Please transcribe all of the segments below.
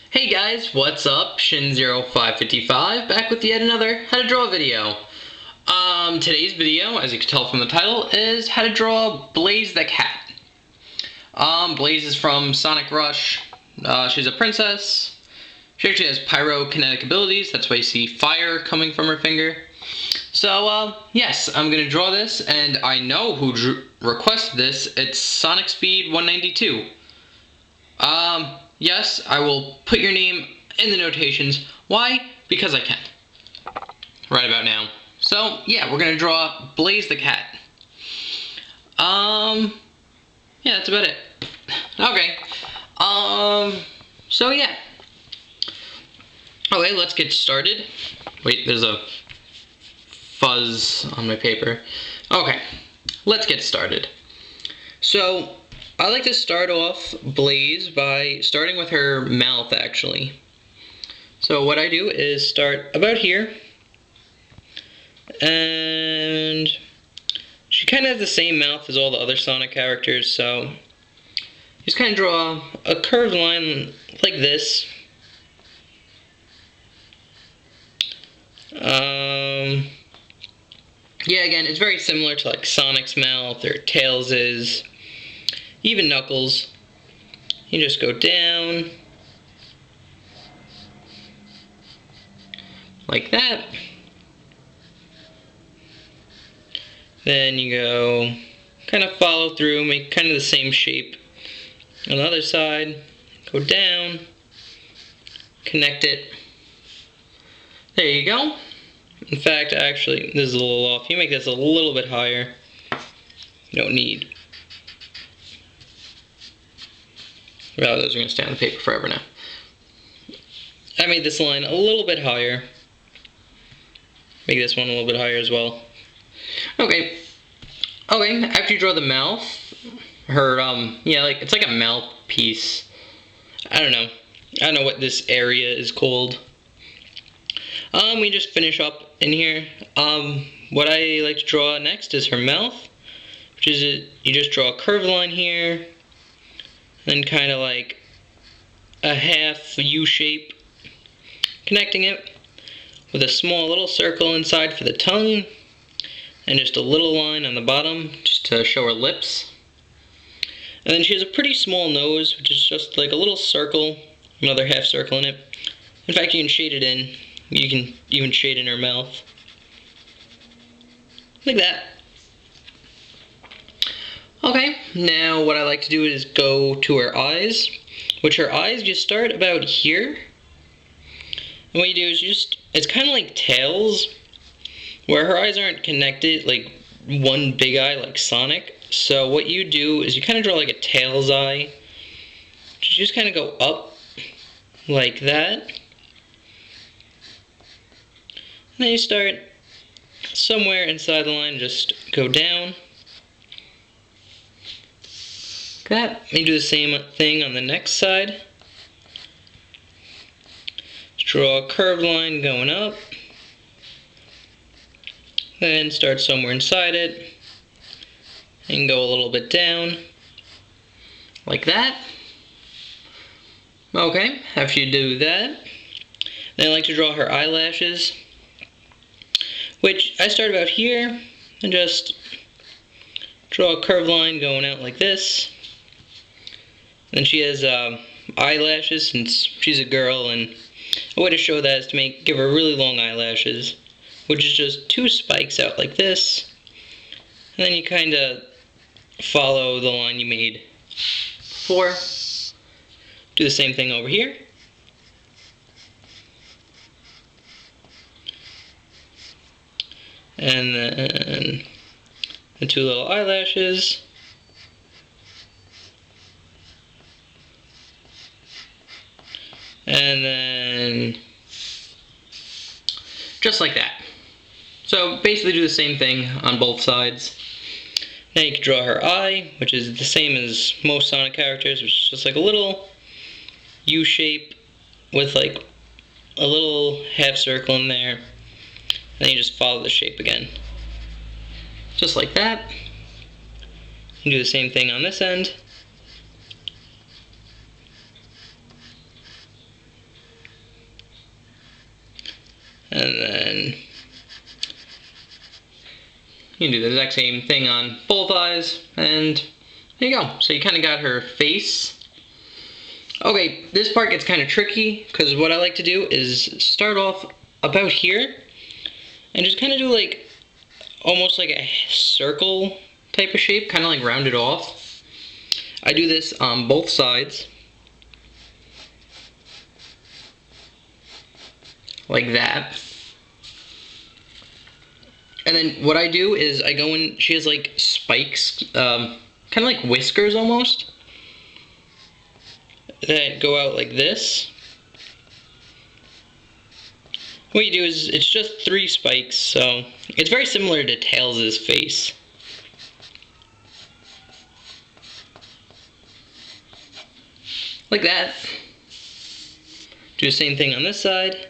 Hey guys, what's up? Shin0555 back with yet another how to draw video. Today's video, as you can tell from the title, is how to draw Blaze the cat. Blaze is from Sonic Rush. She's a princess. She actually has pyrokinetic abilities, that's why you see fire coming from her finger. So, yes, I'm gonna draw this, and I know who requested this. It's Sonic Speed 192. Yes, I will put your name in the notations. Why? Because I can. Right about now. So, yeah, we're gonna draw Blaze the cat. Yeah, that's about it. Okay. So yeah. Okay, let's get started. Wait, there's a fuzz on my paper. Okay, let's get started. So, I like to start off Blaze by starting with her mouth, actually. So what I do is start about here, and she kind of has the same mouth as all the other Sonic characters, so just kind of draw a curved line like this. Yeah, again, it's very similar to like Sonic's mouth or Tails'. Even Knuckles. You just go down like that. Then you go kind of follow through, make kind of the same shape on the other side. Go down, connect it. There you go. In fact, actually, this is a little off. You make this a little bit higher. You don't need. Well, those are going to stay on the paper forever now. I made this line a little bit higher. Make this one a little bit higher as well. Okay. Okay, after you draw the mouth, her, yeah, like, it's like a mouthpiece. I don't know what this area is called. We just finish up in here. What I like to draw next is her mouth, which is, you just draw a curved line here, then kind of like a half U shape, connecting it with a small little circle inside for the tongue, and just a little line on the bottom just to show her lips. And then she has a pretty small nose, which is just like a little circle, another half circle in it. In fact, you can shade it in. You can even shade in her mouth. Like that. Okay, now what I like to do is go to her eyes, which her eyes just start about here. And what you do is it's kind of like Tails, where her eyes aren't connected, like one big eye like Sonic. So what you do is you kind of draw like a Tails eye. You just kind of go up like that. And then you start somewhere inside the line, just go down. That. And you do the same thing on the next side. Just draw a curved line going up. Then start somewhere inside it. And go a little bit down. Like that. Okay, after you do that, then I like to draw her eyelashes, which I start about here and just draw a curved line going out like this. And she has eyelashes since she's a girl, and a way to show that is to give her really long eyelashes, which is just two spikes out like this. And then you kind of follow the line you made before. Do the same thing over here. And then the two little eyelashes. And then just like that. So basically do the same thing on both sides. Now you can draw her eye, which is the same as most Sonic characters, which is just like a little U shape with like a little half circle in there. Then you just follow the shape again. Just like that. You do the same thing on this end. And then you can do the exact same thing on both eyes, and there you go. So you kind of got her face. Okay, this part gets kind of tricky, because what I like to do is start off about here, and just kind of do like, almost like a circle type of shape, kind of like round it off. I do this on both sides. Like that. And then what I do is I go in, she has like spikes, kind of like whiskers almost, that go out like this. What you do is, it's just 3 spikes, so it's very similar to Tails' face. Like that. Do the same thing on this side.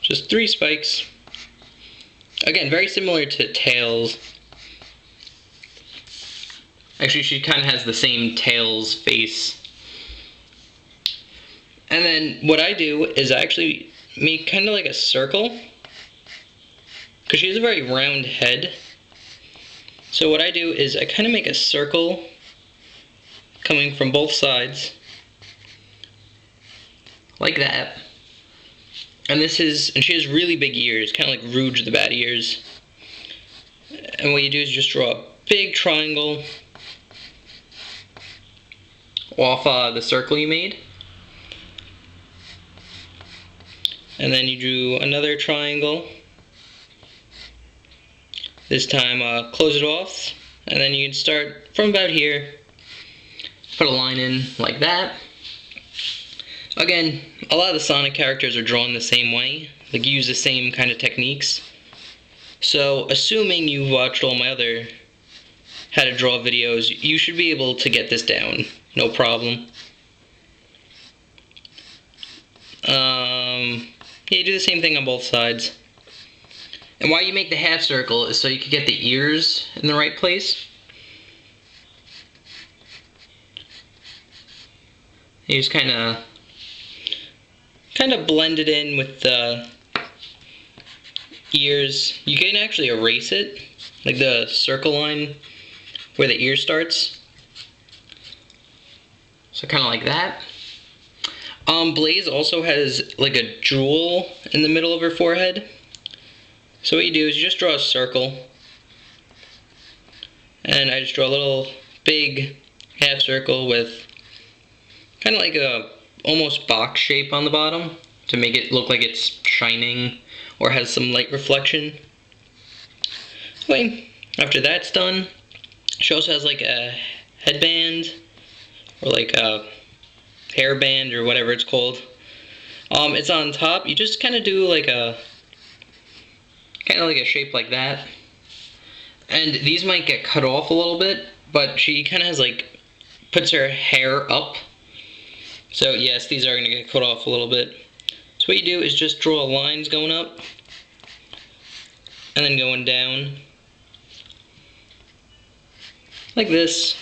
Just 3 spikes. Again, very similar to Tails. Actually, she kind of has the same Tails face. And then what I do is I actually make kind of like a circle, because she has a very round head. So what I do is I kind of make a circle coming from both sides, like that. And she has really big ears, kind of like Rouge the Bat ears. And what you do is just draw a big triangle off the circle you made. And then you drew another triangle. This time close it off, and then you can start from about here, put a line in like that. Again, a lot of the Sonic characters are drawn the same way, like use the same kind of techniques. So assuming you've watched all my other how to draw videos, you should be able to get this down, no problem. Yeah, you do the same thing on both sides. And why you make the half circle is so you can get the ears in the right place. You just kind of blend it in with the ears. You can actually erase it, like the circle line where the ear starts. So kind of like that. Blaze also has like a jewel in the middle of her forehead. So what you do is you just draw a circle, and I just draw a little big half circle with kind of like a almost box shape on the bottom to make it look like it's shining or has some light reflection. Anyway, after that's done, she also has like a headband or like a hairband or whatever it's called. It's on top. You just kind of do like a shape like that. And these might get cut off a little bit, but she kind of has like, puts her hair up. So yes, these are going to get cut off a little bit. So what you do is just draw lines going up and then going down like this.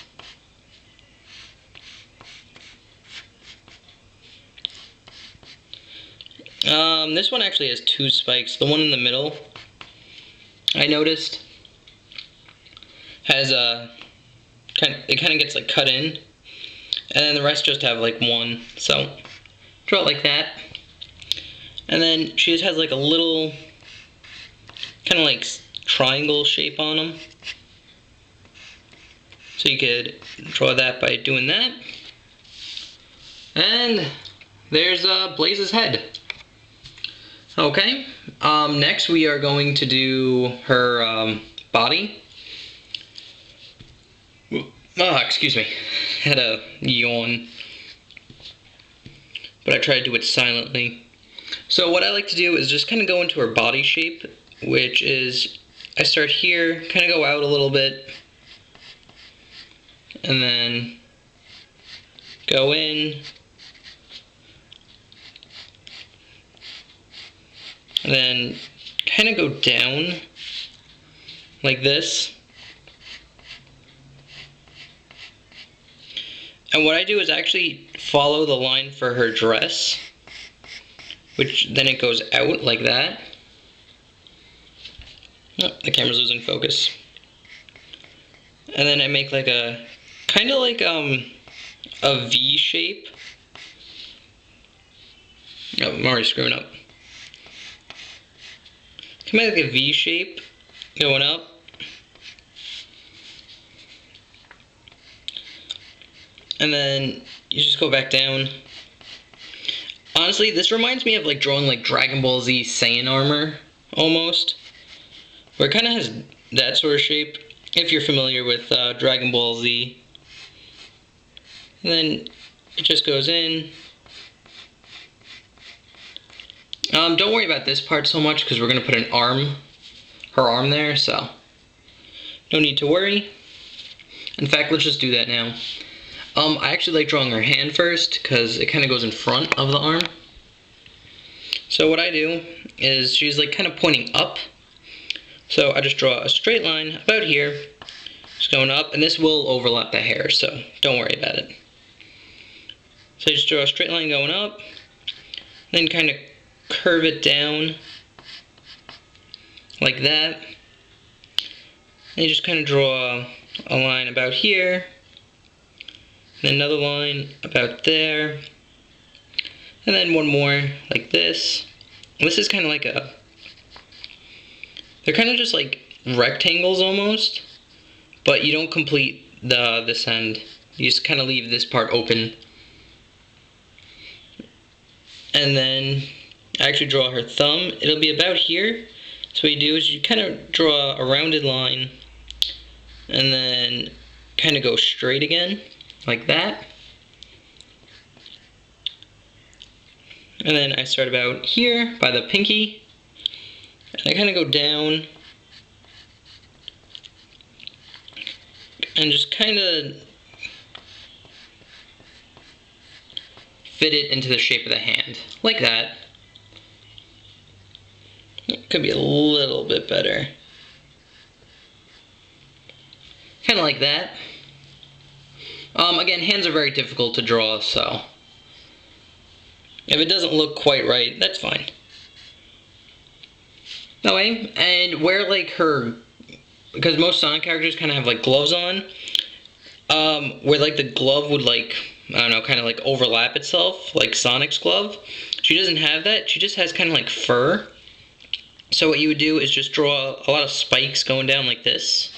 This one actually has 2 spikes. The one in the middle, I noticed, has it kind of gets like cut in, and then the rest just have like 1. So draw it like that, and then she just has like a little kind of like triangle shape on them. So you could draw that by doing that, and there's Blaze's head. Okay, next we are going to do her body. Oh, excuse me, had a yawn, but I tried to do it silently. So what I like to do is just kind of go into her body shape, which is, I start here, kind of go out a little bit, and then go in, and then kind of go down like this. And what I do is actually follow the line for her dress, which then it goes out like that. Oh, the camera's losing focus. And then I make like a, kind of like a V shape. Oh, I'm already screwing up. Kind of like a V shape going up. And then you just go back down. Honestly, this reminds me of like drawing like Dragon Ball Z Saiyan armor, almost. Where it kind of has that sort of shape, if you're familiar with Dragon Ball Z. And then it just goes in. Don't worry about this part so much because we're going to put an arm, her arm there, so no need to worry. In fact, let's just do that now. I actually like drawing her hand first because it kind of goes in front of the arm. So what I do is she's like kind of pointing up. So I just draw a straight line about here, just going up, and this will overlap the hair, so don't worry about it. So I just draw a straight line going up, then kind of curve it down like that. And you just kind of draw a line about here, and another line about there, and then one more like this. This is kind of like a, they're kind of just like rectangles almost, but you don't complete this end. You just kind of leave this part open. And then I actually draw her thumb. It'll be about here. So what you do is you kind of draw a rounded line and then kind of go straight again, like that. And then I start about here by the pinky. And I kind of go down and just kind of fit it into the shape of the hand, like that. It could be a little bit better. Kind of like that. Again, hands are very difficult to draw, so if it doesn't look quite right, that's fine. Okay, and where like her, because most Sonic characters kind of have like gloves on, where like the glove would like, I don't know, kind of like overlap itself, like Sonic's glove. She doesn't have that, she just has kind of like fur. So what you would do is just draw a lot of spikes going down like this.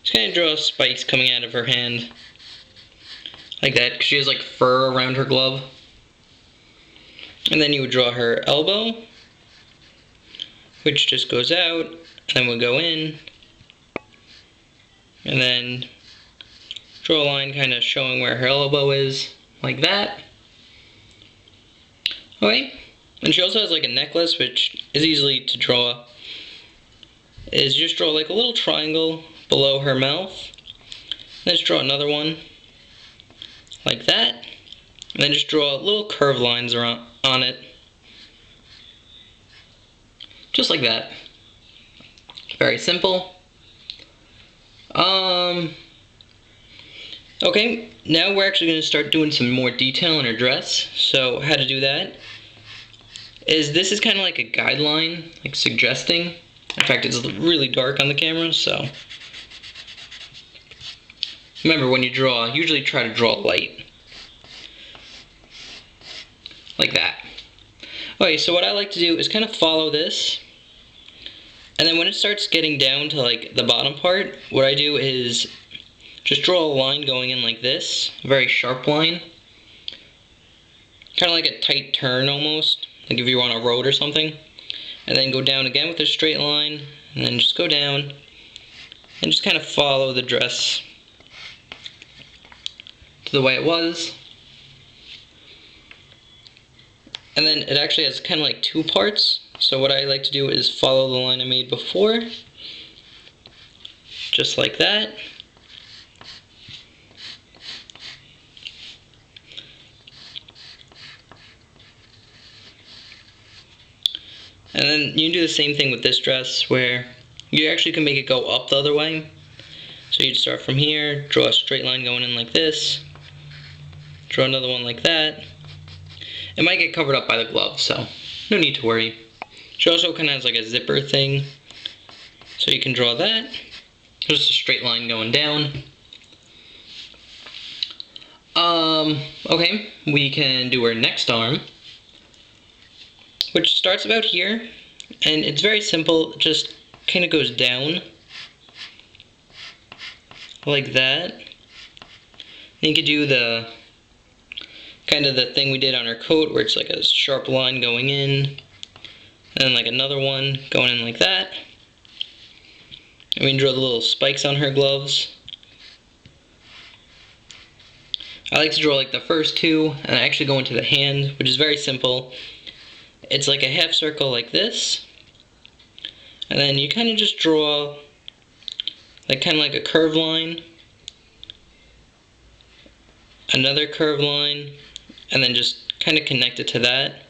Just kind of draw spikes coming out of her hand. Like that, because she has like fur around her glove. And then you would draw her elbow, which just goes out, and then we'll go in. And then draw a line kind of showing where her elbow is, like that. Okay, and she also has like a necklace, which is easily to draw. Is just draw like a little triangle below her mouth. Then just draw another one, like that. And then just draw little curved lines around on it. Just like that. Very simple. Okay, now we're actually going to start doing some more detail in her dress. So how to do that is this is kind of like a guideline, like suggesting. In fact, it's really dark on the camera, so remember when you draw, usually try to draw light. Like that. Okay, so what I like to do is kind of follow this. And then when it starts getting down to like the bottom part, what I do is just draw a line going in like this, a very sharp line. Kind of like a tight turn almost, like if you were on a road or something. And then go down again with a straight line, and then just go down, and just kind of follow the dress to the way it was. And then it actually has kind of like two parts. So what I like to do is follow the line I made before, just like that. And then you can do the same thing with this dress, where you actually can make it go up the other way. So you'd start from here, draw a straight line going in like this, draw another one like that. It might get covered up by the glove, so no need to worry. She also kind of has like a zipper thing, so you can draw that. Just a straight line going down. Okay, we can do her next arm, which starts about here, and it's very simple. It just kind of goes down like that. And you could do the kind of the thing we did on her coat, where it's like a sharp line going in, and then like another one going in like that. And we can draw the little spikes on her gloves. I like to draw like the first two, and I actually go into the hand, which is very simple. It's like a half circle like this, and then you kind of just draw like kind of like a curved line, another curved line, and then just kind of connect it to that.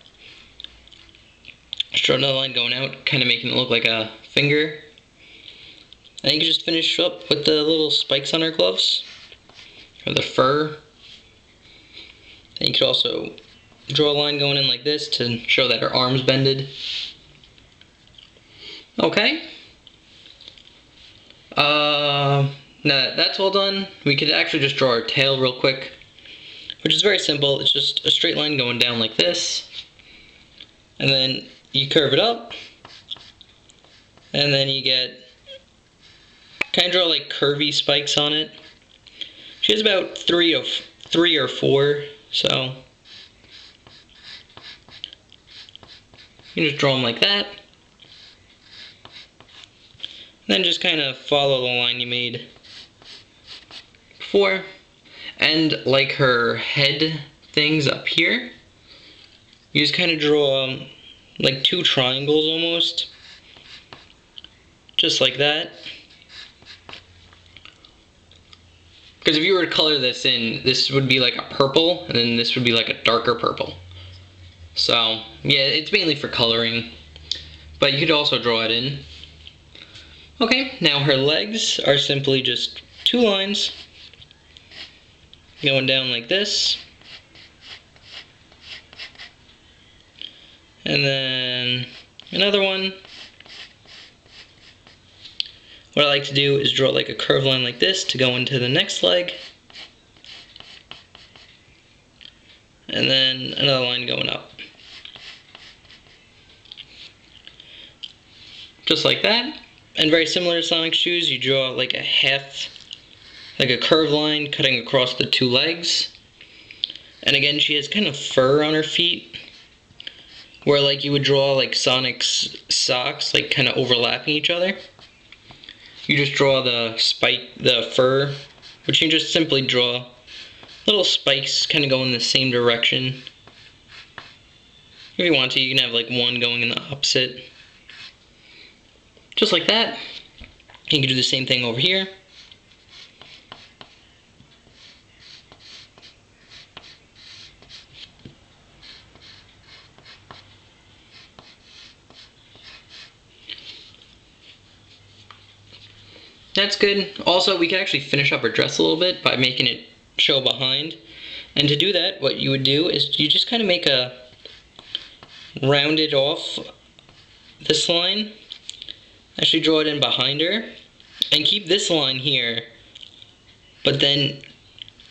Just draw another line going out, kind of making it look like a finger. And you can just finish up with the little spikes on our gloves, or the fur. And you could also draw a line going in like this to show that her arm's bended. Okay. Now that that's all done, we could actually just draw our tail real quick, which is very simple. It's just a straight line going down like this, and then you curve it up, and then you get kind of draw like curvy spikes on it. She has about three or four, so you can just draw them like that. And then just kind of follow the line you made before. And like her head things up here, you just kind of draw like two triangles almost. Just like that. Because if you were to color this in, this would be like a purple, and then this would be like a darker purple. So, yeah, it's mainly for coloring, but you could also draw it in. Okay, now her legs are simply just two lines going down like this, and then another one. What I like to do is draw like a curved line like this to go into the next leg, and then another line going up. Just like that. And very similar to Sonic's shoes, you draw like a half, like a curved line cutting across the two legs. And again, she has kind of fur on her feet, where like you would draw like Sonic's socks, like kind of overlapping each other. You just draw the fur, which you can just simply draw little spikes kind of go in the same direction. If you want to, you can have like one going in the opposite. Just like that. You can do the same thing over here. That's good. Also, we can actually finish up our dress a little bit by making it show behind. And to do that, what you would do is you just kind of make a rounded off this line. Actually draw it in behind her. And keep this line here. But then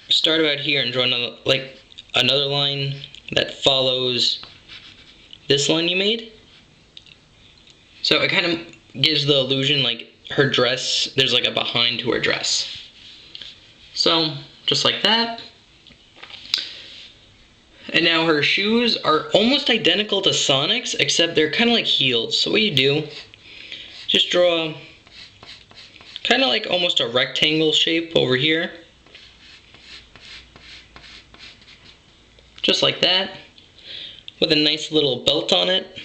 start about here and draw another line that follows this line you made. So it kind of gives the illusion like her dress, there's like a behind to her dress. So, just like that. And now her shoes are almost identical to Sonic's, except they're kind of like heels. So what you do, just draw kind of like almost a rectangle shape over here. Just like that, with a nice little belt on it.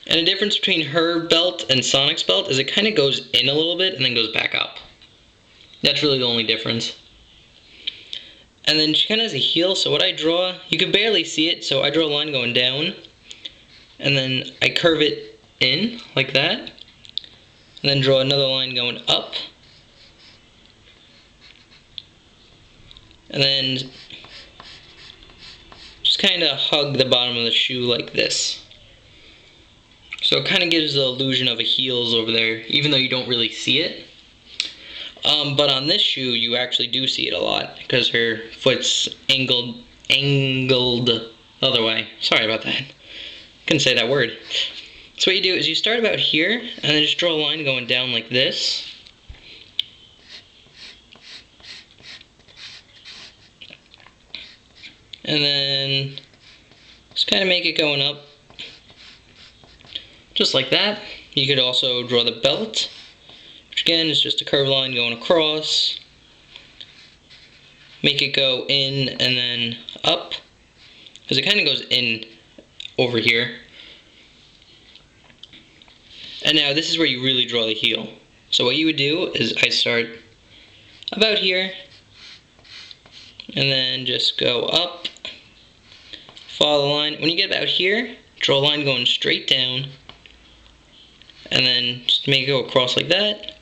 And the difference between her belt and Sonic's belt is it kind of goes in a little bit and then goes back up. That's really the only difference. And then she kind of has a heel, so what I draw, you can barely see it, so I draw a line going down, and then I curve it in, like that, and then draw another line going up, and then just kind of hug the bottom of the shoe like this. So it kind of gives the illusion of a heels over there, even though you don't really see it. But on this shoe, you actually do see it a lot, because her foot's angled the other way. Sorry about that. Couldn't say that word. So what you do is you start about here, and then just draw a line going down like this. And then just kind of make it going up. Just like that. You could also draw the belt, which again is just a curved line going across. Make it go in and then up, because it kind of goes in over here. And now this is where you really draw the heel. So what you would do is I start about here, and then just go up, follow the line. When you get about here, draw a line going straight down, and then just make it go across like that,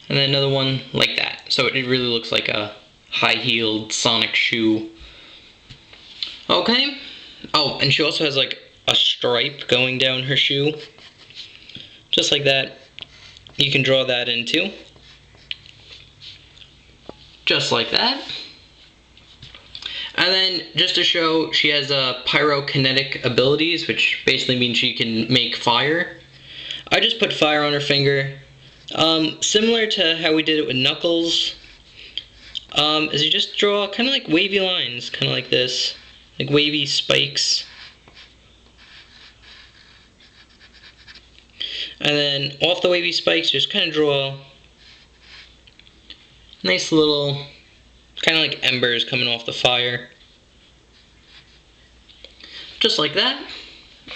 and then another one like that. So it really looks like a high-heeled Sonic shoe. Okay. Oh, and she also has like a stripe going down her shoe. Just like that. You can draw that in too. Just like that. And then, just to show, she has pyrokinetic abilities, which basically means she can make fire. I just put fire on her finger. Similar to how we did it with Knuckles, is you just draw kind of like wavy lines, kind of like this, like wavy spikes. And then off the wavy spikes, just kind of draw nice little, kind of like embers coming off the fire. Just like that.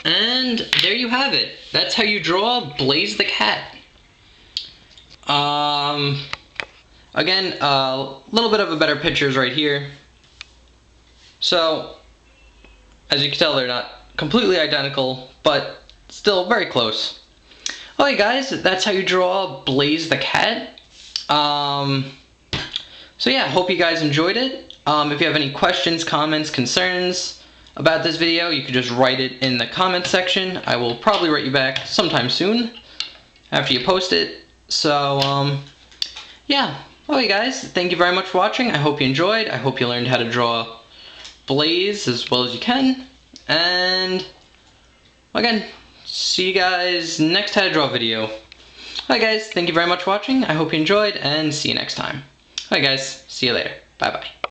And there you have it. That's how you draw Blaze the Cat. Again, a little bit of a better pictures right here. So, as you can tell, they're not completely identical, but still very close. Okay guys, that's how you draw Blaze the Cat. So yeah, hope you guys enjoyed it. If you have any questions, comments, concerns about this video, you can just write it in the comments section. I will probably write you back sometime soon after you post it. So, yeah. Okay guys, thank you very much for watching. I hope you enjoyed. I hope you learned how to draw Blaze as well as you can. And, again, see you guys next How to Draw video. Alright guys, thank you very much for watching. I hope you enjoyed, and see you next time. Alright guys, see you later. Bye bye.